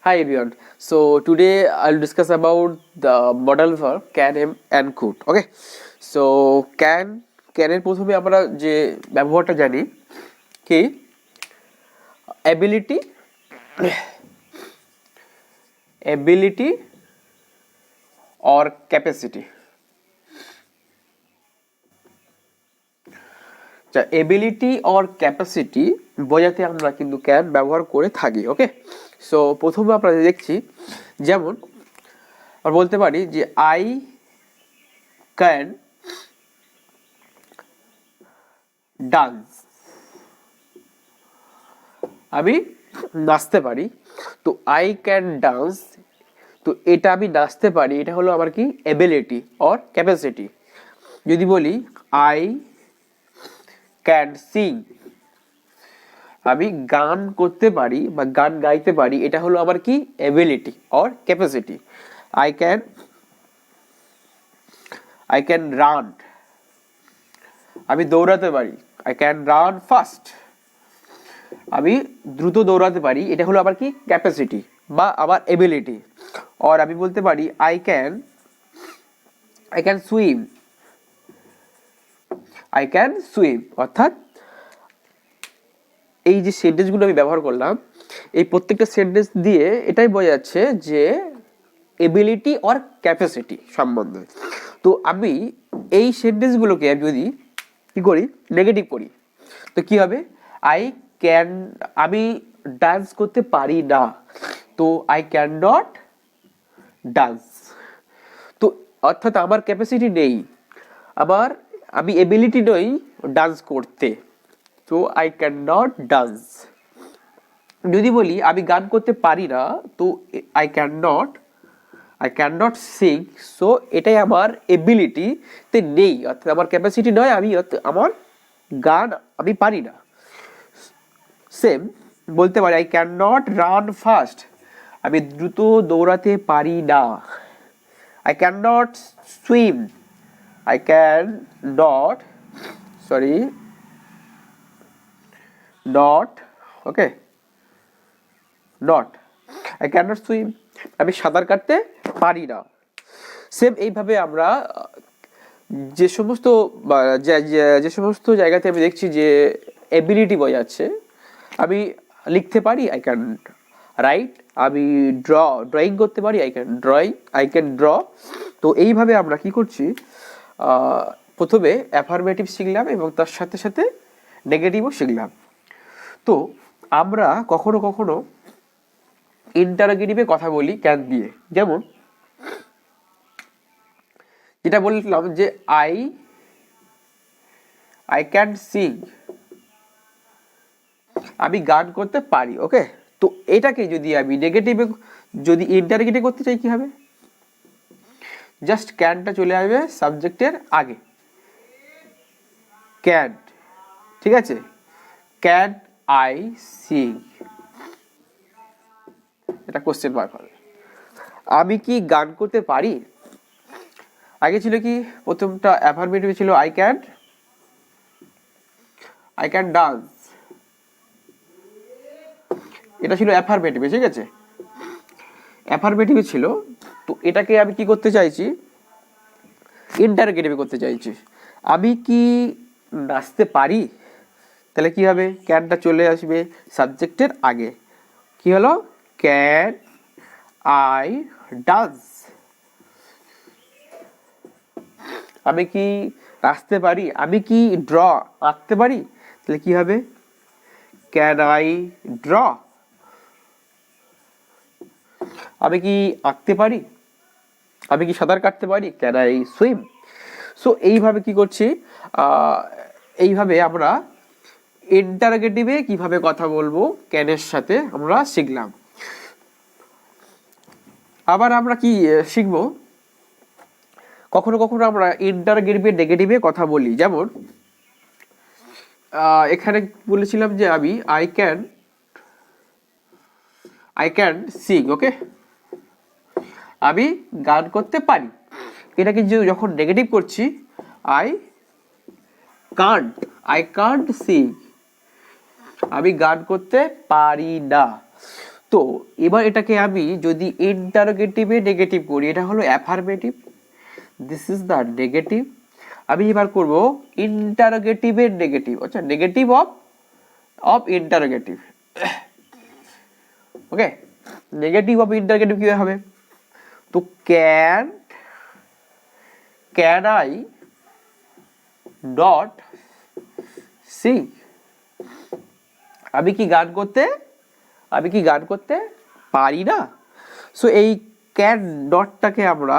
Hi everyone. So today I'll discuss about the modal verb can, am and could. Okay. So can এর প্রথমে আমরা যে ব্যবহারটা জানি কি ability or capacity. Ability or capacity বোঝাতে আমরা কিন্তু ক্যান ব্যবহার করে থাকি। ওকে, সো প্রথমে আমরা দেখছি, যেমন আমরা বলতে পারি যে আই ক্যান ডান্স, আমি নাচতে পারি। তো আই ক্যান ডান্স, তো এটা আমি নাচতে পারি, এটা হলো আমার কি এবিলিটি অর ক্যাপাসিটি। যদি বলি আই ক্যান সিং, আমি গান করতে পারি বা গান গাইতে পারি, এটা হলো আমার কি ability or capacity. I can run, আমি দৌড়াতে পারি। আই ক্যান রান ফাস্ট, আমি দ্রুত দৌড়াতে পারি, এটা হলো আমার কি ক্যাপাসিটি বা আমার এবিলিটি। আর আমি বলতে পারি আই ক্যান সুইম, অর্থাৎ এই যে সেন্টেন্সগুলো আমি ব্যবহার করলাম, এই প্রত্যেকটা সেন্টেন্স দিয়ে এটাই বোঝা যাচ্ছে যে এবিলিটি অর ক্যাপাসিটি সম্বন্ধে। তো আমি এই সেন্টেন্সগুলোকে আমি যদি কি করি, নেগেটিভ করি, তো কি হবে, আমি ডান্স করতে পারি না, তো আই ক্যান নট ডান্স। তো অর্থাৎ আমার ক্যাপাসিটি নেই, আমি এবিলিটি নই ডান্স করতে, তো আই ক্যান নট ডান্স। যদি বলি আমি গান করতে পারি না, তো I can not sing. So এটাই আমার এবিলিটিতে নেই, অর্থাৎ আমার ক্যাপাসিটি নয়, আমার গান আমি পারি না। সেম বলতে পারি I can not run fast, আমি দ্রুত দৌড়াতে পারি না। I can not swim, I cannot swim, আমি সাঁতার কাটতে পারি না। সেম এইভাবে আমরা যে সমস্ত জায়গাতে আমি দেখছি যে এবিলিটি বোঝাচ্ছে, আমি লিখতে পারি আই ক্যান রাইট, আমি ড্রয়িং করতে পারি আই ক্যান ড্র। তো এইভাবে আমরা কি করছি, প্রথমে অ্যাফার্মেটিভ শিখলাম এবং তার সাথে সাথে নেগেটিভও শিখলাম। তো আমরা কখনো কখনো ইন্টারোগেটিভে কথা বলি ক্যান দিয়ে, যেমন যেটা বললাম যে আই ক্যান সিং, আমি গান করতে পারি। ওকে, তো এটাকে যদি আমি নেগেটিভে যদি ইন্টারোগেটিভ করতে চাই, কি হবে, জাস্ট ক্যানটা চলে আসবে সাবজেক্টের আগে, ক্যান, ঠিক আছে, ক্যান আই সিং, এটা কোশ্চেন মার্ক হবে। আমি কি গান করতে পারি, আগে ছিল কি, প্রথমটা অ্যাফার্মেটিভ ছিল আই ক্যান ডান্স, এটা ছিল অ্যাফার্মেটিভ, ঠিক আছে, অ্যাফার্মেটিভ ছিল। তো এটাকে আমি কি করতে চাইছি, ইন্টারোগেটিভ করতে চাইছি, আমি কি নাচতে পারি, তাহলে কি হবে, ক্যানটা চলে আসবে সাবজেক্টের আগে, কি হলো, ক্যান আই ডান্স। আমি কি নাচতে পারি, আমি কি আঁকতে পারি, তাহলে কি হবে, ক্যান আই ড্র। আমি কি আঁকতে পারি, আমি কি সাঁতার কাটতে পারি, ক্যান আই সুইম। সো এইভাবে কি করছি, এইভাবে আমরা ইন্টারোগেটিভে কিভাবে কথা বলবো ক্যানের সাথে আমরা শিখলাম। আবার আমরা কি শিখবো, কখনো কখনো আমরা ইন্টারোগেটিভে নেগেটিভে কথা বলি, যেমন এখানে বলেছিলাম যে আমি আই ক্যান সিং, ওকে, আমি গান করতে পারি। এটাকে যখন নেগেটিভ করছি, আই কান্ট সিং, আমি গান করতে পারি না। তো তো এবার এটাকে আমি যদি ইন্টারোগেটিভে নেগেটিভ করি, এটা হলো affirmative, this is the negative. আমি এবার করব ইন্টারোগেটিভের নেগেটিভ, আচ্ছা negative of interrogative. Okay, negative of interrogative কি হবে? তো ক্যান আই ডট সিং, আমি কি গান করতে পারি না? সো এই ক্যান ডটটাকে আমরা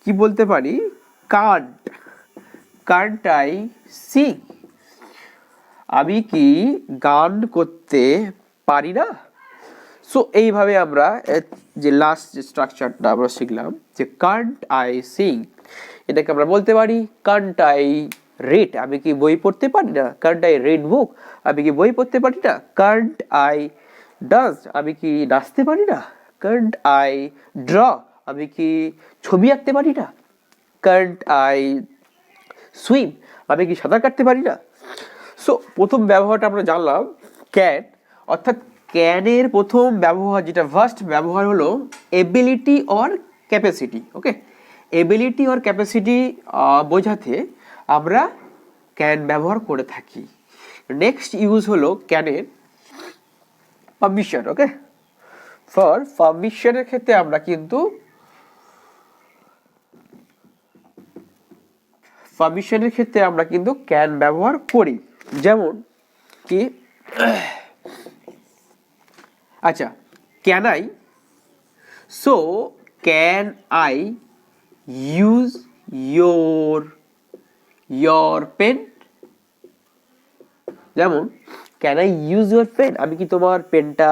কি বলতে পারি? কান্ট আই সিং, আমি কি গান করতে পারি না? সো এইভাবে আমরা যে লাস্ট যে স্ট্রাকচারটা আমরা শিখলাম যে কান্ট আই সিং, এটাকে আমরা বলতে পারি কান্ট আই রিড, আমি কি বই পড়তে পারি না? কান্ট আই রিড বুক, আমি কি বই পড়তে পারি না? কান্ট আই ডান্স, আমি কি নাচতে পারি না? কান্ট আই ড্র, আমি কি ছবি আঁকতে পারি না? কান্ট আই সুইম, আমি কি সাঁতার কাটতে পারি না? সো প্রথম ব্যবহারটা আমরা জানলাম ক্যান, অর্থাৎ ক্যানের প্রথম ব্যবহার, যেটা ফার্স্ট ব্যবহার হলো ability or capacity. Okay, ability or capacity বোঝাতে আমরা ক্যান ব্যবহার করে থাকি। নেক্সট ইউজ হলো ক্যানের পারমিশন। ওকে, ফর পারমিশনের ক্ষেত্রে আমরা কিন্তু ক্যান ব্যবহার করি। যেমন কি, আচ্ছা can I use your pen? যেমন can I use your pen, আমি কি তোমার পেনটা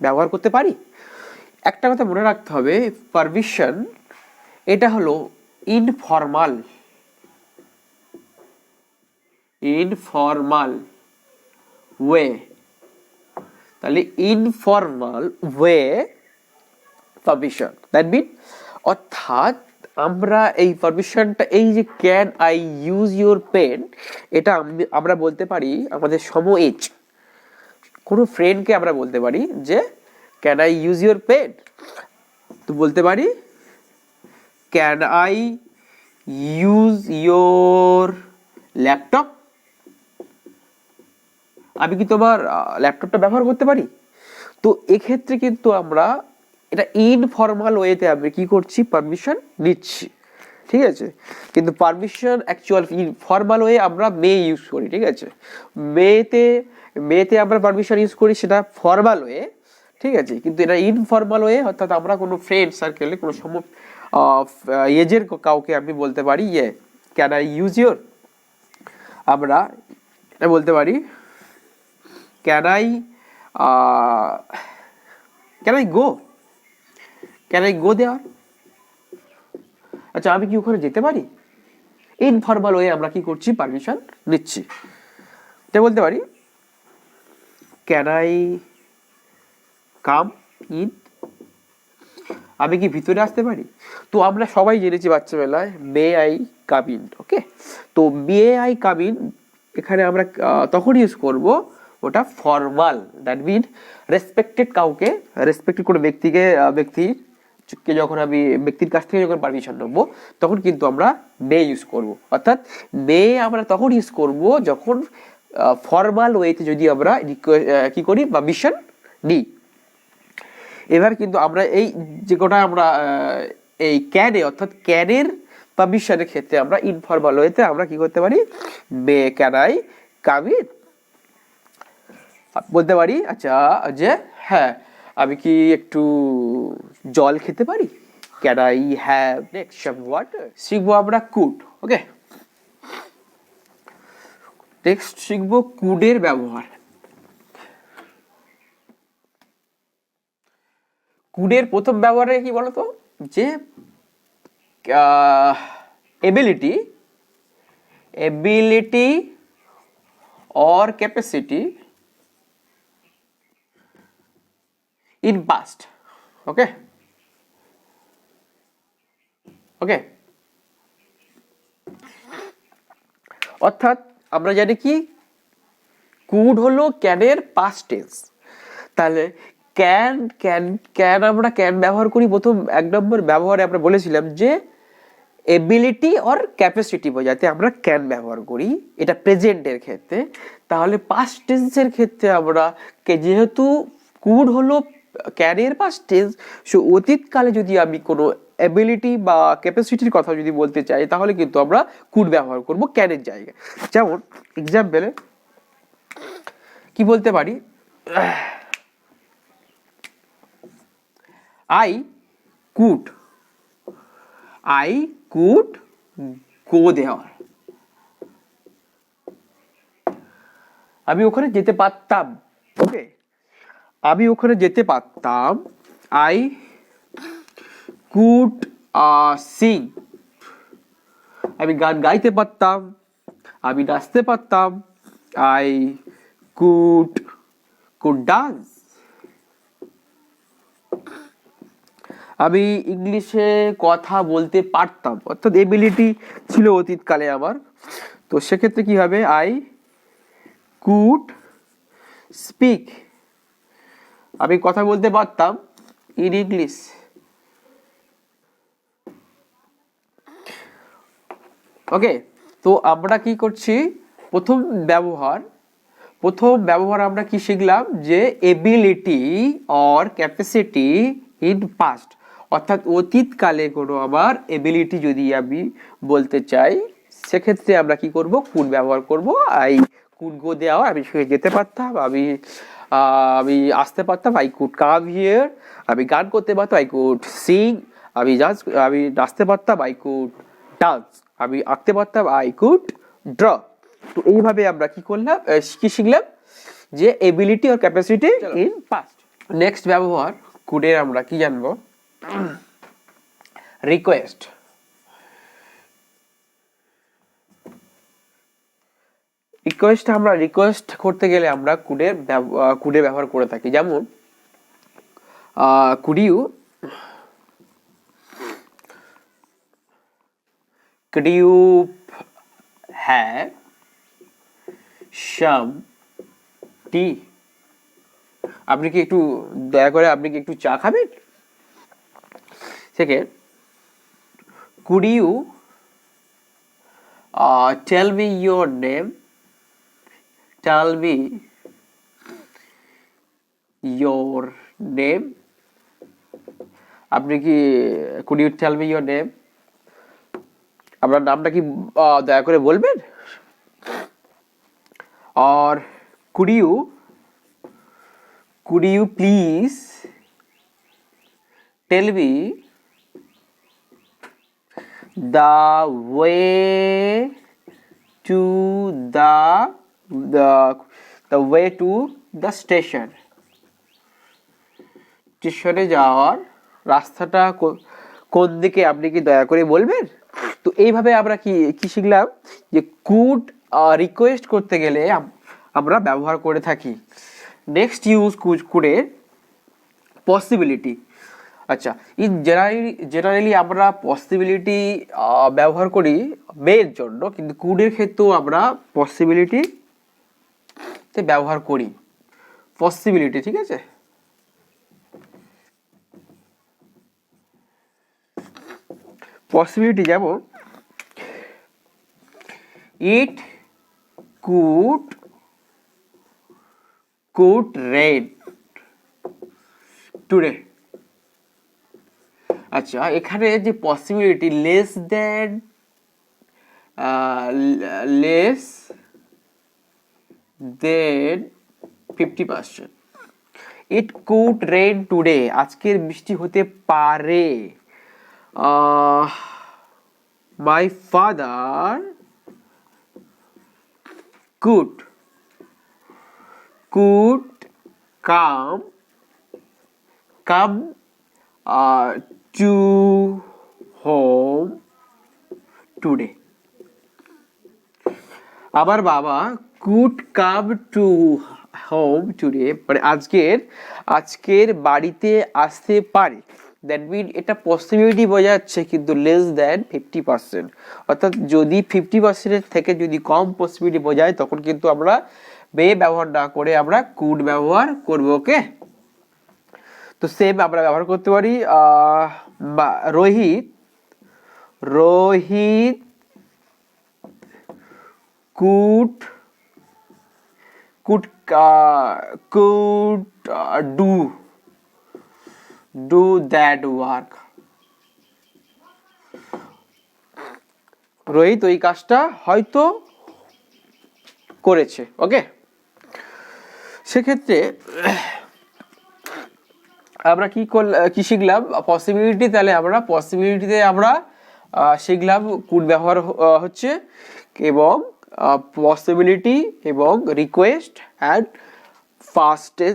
ব্যবহার করতে পারি? একটা কথা মনে রাখতে হবে, পারমিশন এটা হলো ইনফর্মাল ওয়ে, তাহলে informal way permission, that mean অর্থাৎ আমরা এই পারমিশনটা, এই যে can I use your pen, এটা আমরা বলতে পারি আমাদের সমএজ কোনো ফ্রেন্ডকে আমরা বলতে পারি যে can I use your pen, তো বলতে পারি can I use your laptop, আমি কি তোমার ল্যাপটপটা ব্যবহার করতে পারি? তো এক্ষেত্রে কিন্তু আমরা এটা ইনফর্মাল ওয়েতে আমরা কি করছি? পারমিশন নিচ্ছি, ঠিক আছে? কিন্তু পারমিশন অ্যাকচুয়াল ফর্মাল ওয়ে আমরা মে ইউজ করি, ঠিক আছে? মেতে আমরা পারমিশন ইউজ করি, সেটা ফর্মাল ওয়ে, ঠিক আছে? কিন্তু এটা ইনফর্মাল ওয়ে, অর্থাৎ আমরা কোনো ফ্রেন্ড সার্কেলে কোনো এজের কাউকে আমি বলতে পারি ক্যান আই ইউজ ইউর, আমরা এটা বলতে পারি ক্যান আই গো দেওয়ার, আচ্ছা আমি কি ওখানে যেতে পারি? ইনফর্মাল ওয়ে আমরা কি করছি? পারমিশন নিচ্ছি। এটা বলতে পারি ক্যান আই কাম ইন, আমি কি ভিতরে আসতে পারি? তো আমরা সবাই জেনেছি বাচ্চাবেলায় মে আই কাম ইন। ওকে, তো মে আই কাম ইন এখানে আমরা তখন ইউজ করব ওটা ফর্মাল, দ্যাট মিন রেসপেক্টেড কাউকে, রেসপেক্টেড কোনো ব্যক্তিকে যখন আমি ব্যক্তির কাছ থেকে যখন পারমিশন নেবো তখন কিন্তু আমরা মে ইউজ করব। অর্থাৎ মে আমরা তখন ইউজ করব যখন ফর্মাল ওয়েতে যদি আমরা কি করি? পারমিশন নিই। এবার কিন্তু আমরা এই যে কোটা আমরা এই ক্যানে, অর্থাৎ ক্যানের পারমিশনের ক্ষেত্রে আমরা ইনফর্মাল ওয়েতে আমরা কি করতে পারি? মে ক্যান আই কাম ইন বলতে পারি। আচ্ছা যে হ্যাঁ আমি কি একটু জল খেতে পারি? Can I have some water? শিখবো আমরা কুড। ওকে, নেক্সট শিখবো কুডের ব্যবহার। কুডের প্রথম ব্যবহারে কি বলতো, যে ability or capacity in past. ওকে, অর্থাৎ আমরা জানি কি কুড হলো ক্যানের পাস্ট টেন্স, তাহলে ক্যান ক্যান ক্যান আমরা ক্যান ব্যবহার করি প্রথম 1 নম্বর ব্যবহারে আমরা বলেছিলাম যে এবিলিটি অর ক্যাপাসিটি বোঝাতে আমরা ক্যান ব্যবহার করি, এটা প্রেজেন্টের ক্ষেত্রে। তাহলে পাস্ট টেন্সের ক্ষেত্রে আমরা যেহেতু কুড হলো ক্যানের পাস্ট টেন্স, সো অতীতকালে যদি আমি কোনো এবিলিটি বা ক্যাপাসিটির কথা যদি বলতে চাই তাহলে কিন্তু আমরা কুড ব্যবহার করব ক্যানের জায়গায়। যেমন এক্সাম্পলে কি বলতে পারি, I could go there. আমি ওখানে যেতে পারতাম। ওকে, আমি ওখানে যেতে পারতাম। I could sing. আমি গান গাইতে পারতাম, আমি নাচতে পারতাম। I could dance. আমি ইংলিশে কথা বলতে পারতাম, অর্থাৎ এবিলিটি ছিল অতীতকালে আমার। তো সেক্ষেত্রে কি হবে, আই কুড স্পিক, আমি কথা বলতে পারতাম ইন ইংলিশ। ওকে, তো আমরা কি করছি, প্রথম ব্যবহার আমরা কি শিখলাম যে ability or capacity in past, অর্থাৎ অতীতকালে কোনো আমার এবিলিটি যদি আমি বলতে চাই সেক্ষেত্রে আমরা কি করব, কুড ব্যবহার করব। আই কুড গো দেওয়ার, আমি সেখানে যেতে পারতাম, আমি আসতে পারতাম, আই কুড কাম হিয়ার। আমি গান করতে পারতাম, আই কুড সিং। আমি নাচতে পারতাম, আই কুড ডান্স। আমি আঁকতে পারতাম, আই কুড ড্র। তো এইভাবে আমরা কি করলাম, কি শিখলাম যে এবিলিটি আর ক্যাপাসিটি ইন পাস্ট। নেক্সট ব্যবহার কুডের আমরা কি জানবো, রিকোয়েস্ট। আমরা রিকোয়েস্ট করতে গেলে আমরা কুডের ব্যবহার করে থাকি। যেমন could you have some tea? আপনি কি একটু দয়া করে আপনি কি একটু চা খাবেন? Second, could you tell me your name? Tell me your name. আপনি কি could you tell me your name? আপনার নামটা কি দয়া করে বলবেন? or could you please tell me the way to the way to the station? স্টেশনে যাওয়ার রাস্তাটা কোন দিকে, আপনি কি দয়া করে বলবেন? তো এইভাবে আমরা কি শিখলাম যে কুড রিকোয়েস্ট করতে গেলে আমরা ব্যবহার করে থাকি। নেক্সট ইউজ কুডের পসিবিলিটি। আচ্ছা, ইন জেনারেলি আমরা পসিবিলিটি ব্যবহার করি মেয়ের জন্য, কিন্তু কুডের ক্ষেত্রেও আমরা পসিবিলিটিতে ব্যবহার করি। পসিবিলিটি, ঠিক আছে। পসিবিলিটি যেমন it could rain today. আচ্ছা, এখানে যে possibility less than 50%। it could rain today, আজকের বৃষ্টি হতে পারে। my father could come to home today. আমার বাবা could come to home today, মানে আজকের বাড়িতে আসতে পারে। দ্যাট মিন এটা পসিবিলিটি বোঝাচ্ছে, কিন্তু লেস দ্যান 50%, অর্থাৎ যদি 50% থেকে যদি কম পসিবিলিটি বোঝায় তখন কিন্তু আমরা বে ব্যবহার না করে আমরা কুড ব্যবহার করব। ওকে, তো সেম আমরা ব্যবহার করতে পারি Rohit Rohit could could do that work. Rohit ওই কাজটা হয়তো করেছে। ওকে, সেক্ষেত্রে আমরা কি শিখলাম? পসিবিলিটি। তাহলে আমরা পসিবিলিটিতে আমরা শিখলাম কুড ব্যবহার হচ্ছে, এবং পসিবিলিটি এবং রিকোয়েস্ট অ্যান্ড ফার্স্টে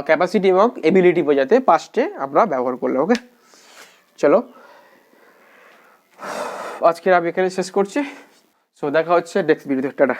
ক্যাপাসিটি এবং এবিলিটি বোঝাতে পাস্টে আমরা ব্যবহার করলাম। ওকে, চলো আজকের আমি এখানে শেষ করছি। সো দেখা হচ্ছে নেক্সট ভিডিওতে। টাটা।